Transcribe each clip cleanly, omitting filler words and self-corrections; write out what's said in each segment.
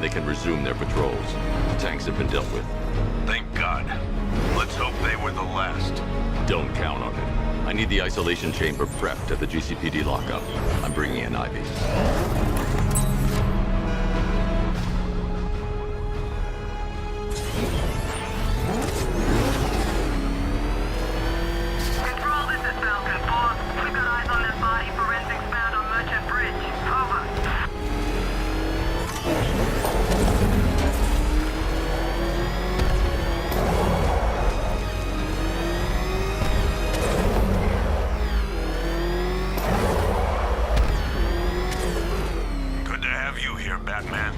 they can resume their patrols. Tanks have been dealt with. Thank God. Let's hope they were the last. Don't count on it. I need the isolation chamber prepped at the GCPD lockup. I'm bringing in Ivy. Control, this is Falcon 4. We've got eyes on that body. Forensics found on Merchant Bridge. Over. Good to have you here, Batman.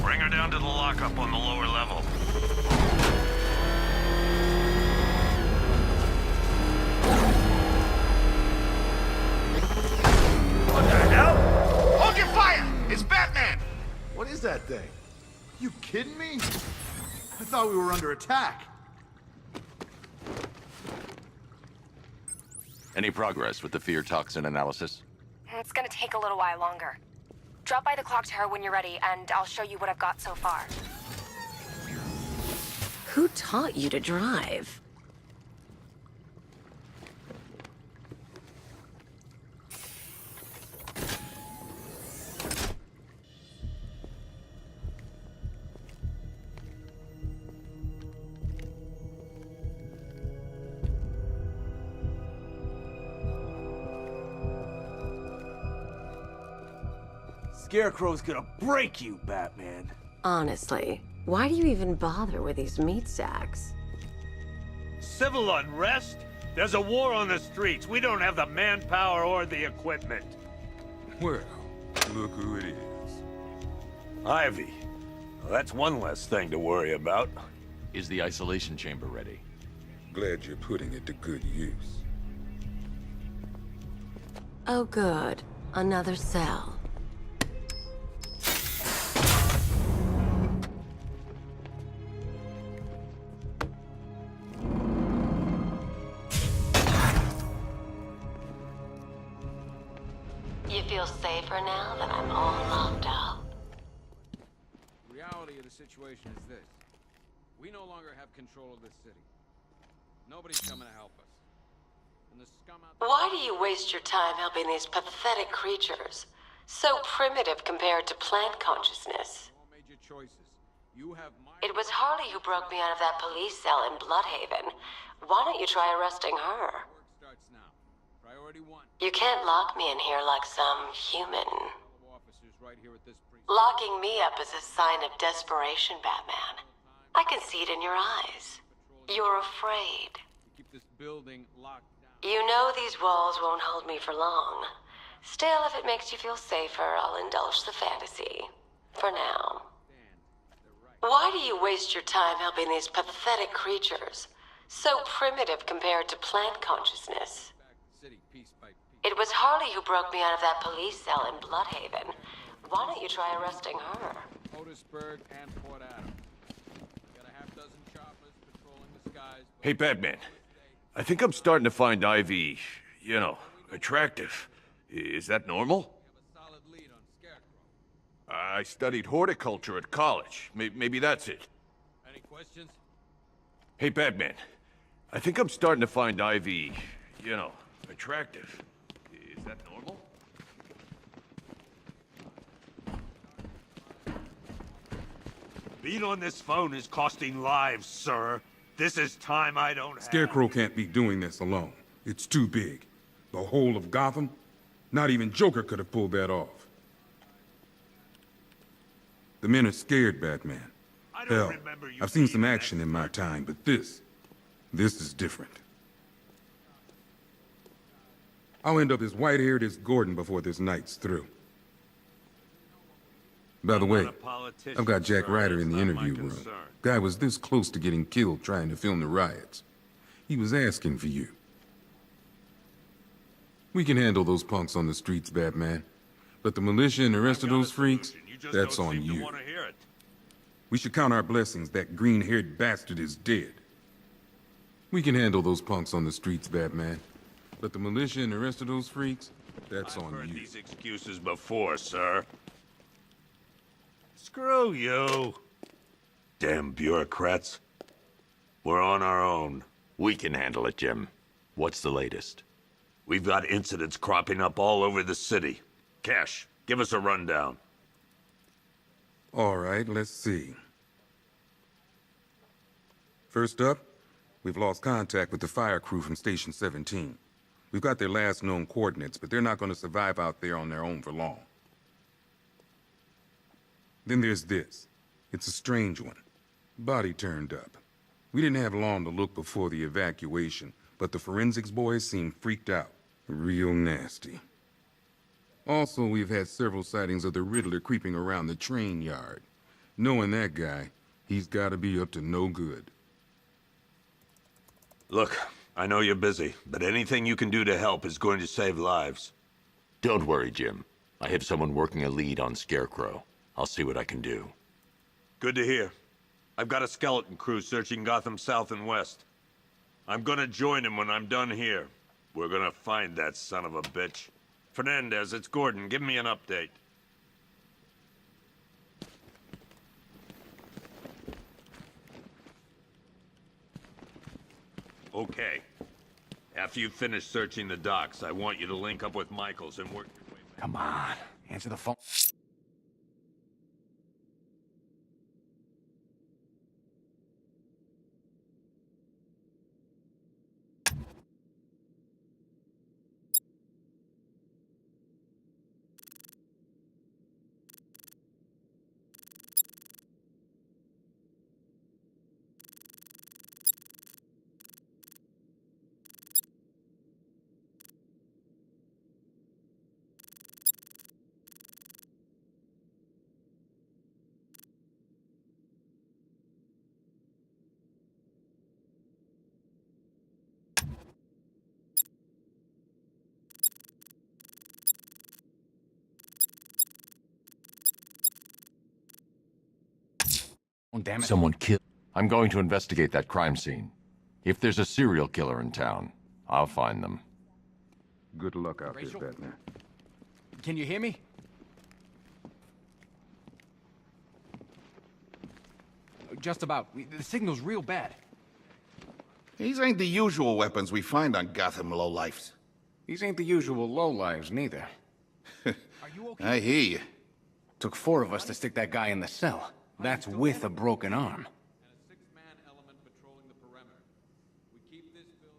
Bring her down to the lockup on the lower level. What the hell? Hold your fire! It's Batman! What is that thing? You kidding me? I thought we were under attack. Any progress with the fear toxin analysis? It's gonna take a little while longer. Drop by the clock tower when you're ready, and I'll show you what I've got so far. Who taught you to drive? Scarecrow's gonna break you, Batman. Honestly, why do you even bother with these meat sacks? Civil unrest? There's a war on the streets. We don't have the manpower or the equipment. Well, look who it is. Ivy. Well, that's one less thing to worry about. Is the isolation chamber ready? Glad you're putting it to good use. Oh good, another cell. You feel safer now that I'm all locked up? The reality of the situation is this. We no longer have control of this city. Nobody's coming to help us. And the scum out there... Why do you waste your time helping these pathetic creatures? So primitive compared to plant consciousness. You all made your choices. You have my... It was Harley who broke me out of that police cell in Bloodhaven. Why don't you try arresting her? Work starts now. Priority 1. You can't lock me in here like some human. Officers right here at this precinct. Locking me up is a sign of desperation, Batman. I can see it in your eyes. You're afraid. Keep this building locked down. You know these walls won't hold me for long. Still, if it makes you feel safer, I'll indulge the fantasy. For now. Why do you waste your time helping these pathetic creatures? So primitive compared to plant consciousness. City piece by piece. It was Harley who broke me out of that police cell in Bloodhaven. Why don't you try arresting her? Otisburg and Port Adams. Got a half dozen choppers patrolling the skies. Hey, Batman. I think I'm starting to find Ivy, attractive. Is that normal? We have a solid lead on Scarecrow. I studied horticulture at college. Maybe that's it. Any questions? Hey, Batman. I think I'm starting to find Ivy, attractive. Is that normal? Being on this phone is costing lives, sir. This is time I don't have. Scarecrow can't be doing this alone. It's too big. The whole of Gotham? Not even Joker could have pulled that off. The men are scared, Batman. I don't Hell, remember you I've seen some being an action in my expert. time, but this is different. I'll end up as white-haired as Gordon before this night's through. By the I'm way, not a politician, I've got Jack sir. Ryder in It's the not my interview room. concern. Guy was this close to getting killed trying to film the riots. He was asking for you. We can handle those punks on the streets, Batman. But the militia and the rest of those freaks, that's on you. We should count our blessings that green-haired bastard is dead. We can handle those punks on the streets, Batman. But the militia and the rest of those freaks, that's on you. I've heard these excuses before, sir. Screw you. Damn bureaucrats. We're on our own. We can handle it, Jim. What's the latest? We've got incidents cropping up all over the city. Cash, give us a rundown. All right, let's see. First up, we've lost contact with the fire crew from Station 17. We've got their last known coordinates, but they're not going to survive out there on their own for long. Then there's this. It's a strange one. Body turned up. We didn't have long to look before the evacuation, but the forensics boys seemed freaked out. Real nasty. Also, we've had several sightings of the Riddler creeping around the train yard. Knowing that guy, he's gotta be up to no good. Look, I know you're busy, but anything you can do to help is going to save lives. Don't worry, Jim. I have someone working a lead on Scarecrow. I'll see what I can do. Good to hear. I've got a skeleton crew searching Gotham South and West. I'm gonna join him when I'm done here. We're gonna find that son of a bitch. Fernandez, it's Gordon. Give me an update. Okay. After you finish searching the docks, I want you to link up with Michaels and work your way back. Come on, answer the phone. Oh, damn it. Someone killed. I'm going to investigate that crime scene. If there's a serial killer in town, I'll find them. Good luck out Rachel? there, Batman. Can you hear me? Just about. The signal's real bad. These ain't the usual weapons we find on Gotham lowlifes. These ain't the usual lowlives, neither. Are you okay? I hear you. Took 4 of us to stick that guy in the cell. That's with a broken arm.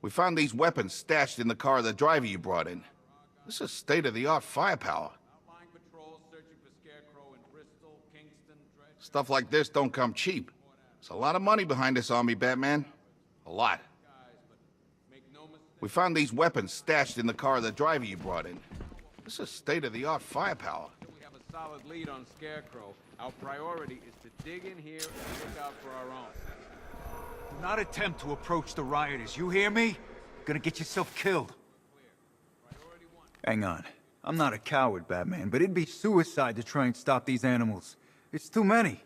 We found these weapons stashed in the car of the driver you brought in. This is state-of-the-art firepower. Stuff like this don't come cheap. There's a lot of money behind this army, Batman. A lot. We found these weapons stashed in the car of the driver you brought in. This is state-of-the-art firepower. We have a solid lead on Scarecrow. Our priority is to dig in here and look out for our own. Do not attempt to approach the rioters, you hear me? Gonna get yourself killed. Hang on. I'm not a coward, Batman, but it'd be suicide to try and stop these animals. It's too many.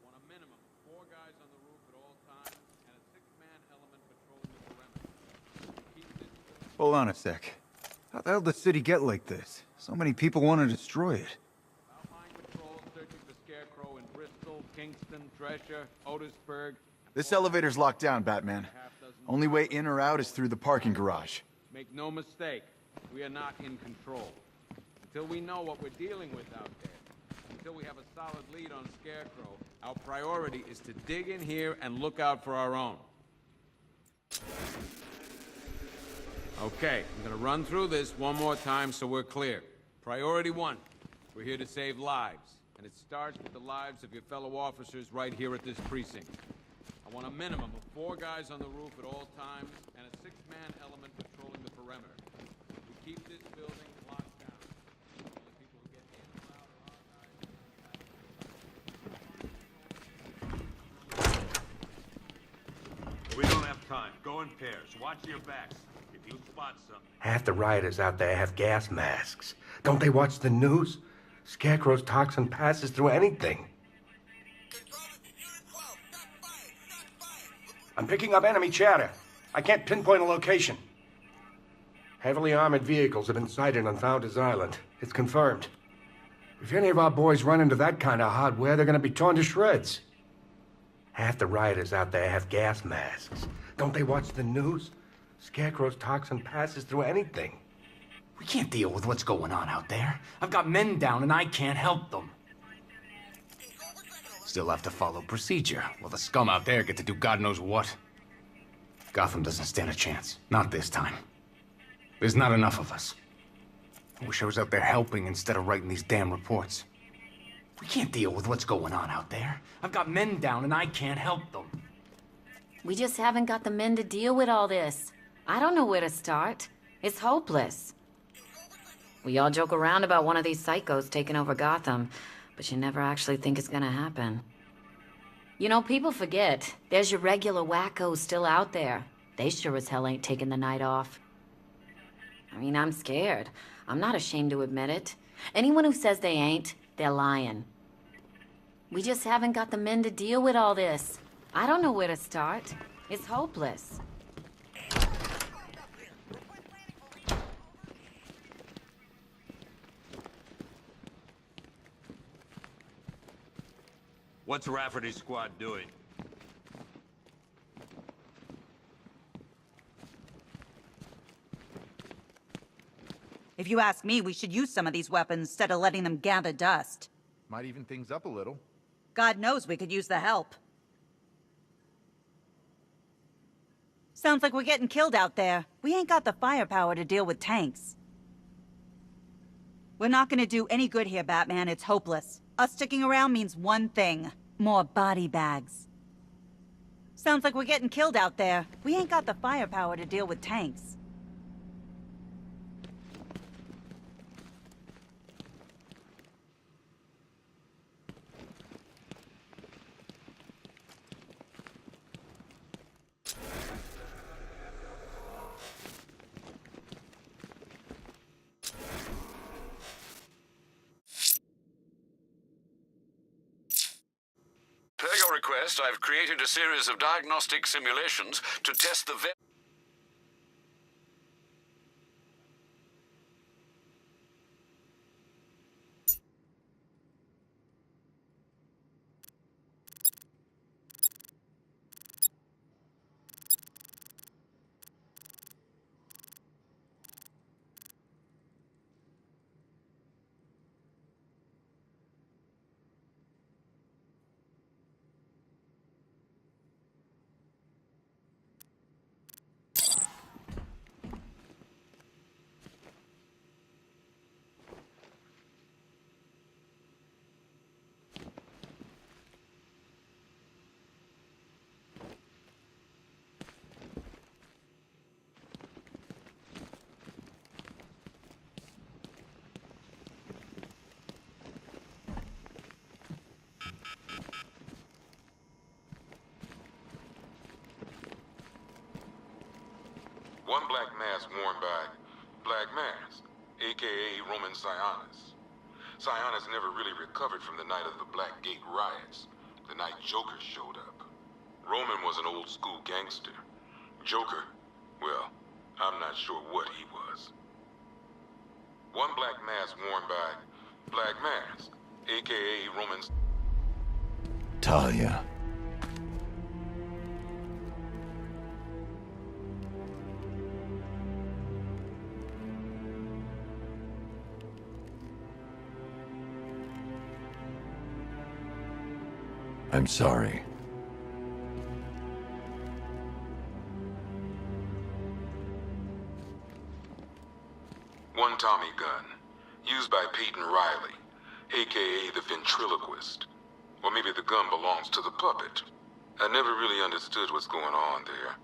Want a minimum of 4 guys on the roof at all times and a 6-man element patrolling the perimeter. Keep this... Hold on a sec. How the hell did the city get like this? So many people want to destroy it. Outlying patrols searching for Scarecrow in Bristol, Kingston, Drescher, Otisburg. This elevator's locked down, Batman. Only way in or out is through the parking garage. Make no mistake, we are not in control. Until we know what we're dealing with out there, until we have a solid lead on Scarecrow, our priority is to dig in here and look out for our own. Okay, I'm gonna run through this one more time so we're clear. Priority 1, we're here to save lives, and it starts with the lives of your fellow officers right here at this precinct. I want a minimum of 4 guys on the roof at all times, and a 6-man element patrolling the perimeter. We keep this building locked down. Only people who get in or out are our guys. We don't have time. Go in pairs. Watch your backs. If you spot something... Half the rioters out there have gas masks. Don't they watch the news? Scarecrow's toxin passes through anything. I'm picking up enemy chatter. I can't pinpoint a location. Heavily armored vehicles have been sighted on Founders Island. It's confirmed. If any of our boys run into that kind of hardware, they're gonna be torn to shreds. Half the rioters out there have gas masks. Don't they watch the news? Scarecrow's toxin passes through anything. We can't deal with what's going on out there. I've got men down and I can't help them. Still have to follow procedure, while the scum out there get to do God knows what. Gotham doesn't stand a chance. Not this time. There's not enough of us. I wish I was out there helping instead of writing these damn reports. We can't deal with what's going on out there. I've got men down and I can't help them. We just haven't got the men to deal with all this. I don't know where to start. It's hopeless. We all joke around about one of these psychos taking over Gotham, but you never actually think it's gonna happen. You know, people forget. There's your regular wackos still out there. They sure as hell ain't taking the night off. I mean, I'm scared. I'm not ashamed to admit it. Anyone who says they ain't, they're lying. We just haven't got the men to deal with all this. I don't know where to start. It's hopeless. What's Rafferty's squad doing? If you ask me, we should use some of these weapons instead of letting them gather dust. Might even things up a little. God knows we could use the help. Sounds like we're getting killed out there. We ain't got the firepower to deal with tanks. We're not gonna do any good here, Batman. It's hopeless. Us sticking around means one thing. More body bags. Sounds like we're getting killed out there. We ain't got the firepower to deal with tanks. Per your request, I've created a series of diagnostic simulations to test the One black mask worn by Black Mask, a.k.a. Roman Sionis. Sionis never really recovered from the night of the Black Gate riots, the night Joker showed up. Roman was an old-school gangster. Joker, well, I'm not sure what he was. One black mask worn by Black Mask, a.k.a. Roman... Talia. I'm sorry. One Tommy gun, used by Peyton Riley, a.k.a. the ventriloquist. Or maybe the gun belongs to the puppet. I never really understood what's going on there.